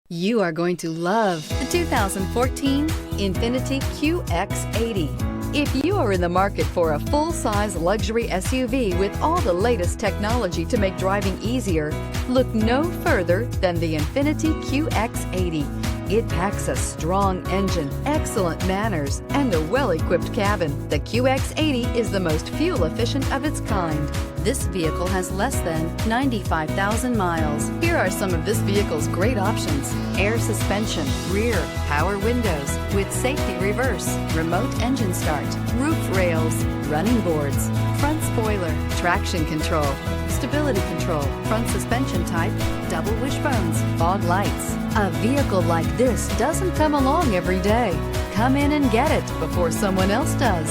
You are going to love the 2014 Infiniti Qx80. If you are in the market for a full-size luxury SUV with all the latest technology to make driving easier, look no further than the Infiniti Qx80. It packs a strong engine, excellent manners, and a well-equipped cabin. The Qx80 is the most fuel-efficient of its kind. This vehicle has less than 95,000 miles. Here are some of this vehicle's great options: air suspension, rear, power windows with safety reverse, remote engine start, roof rails, running boards, front spoiler, traction control, stability control, front suspension type, double wishbones, fog lights. A vehicle like this doesn't come along every day. Come in and get it before someone else does.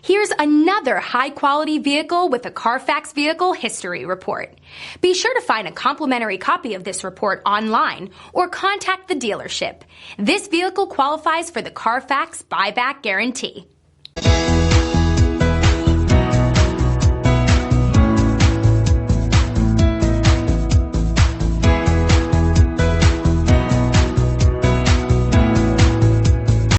Here's another high-quality vehicle with a Carfax Vehicle History Report. Be sure to find a complimentary copy of this report online or contact the dealership. This vehicle qualifies for the Carfax Buyback Guarantee.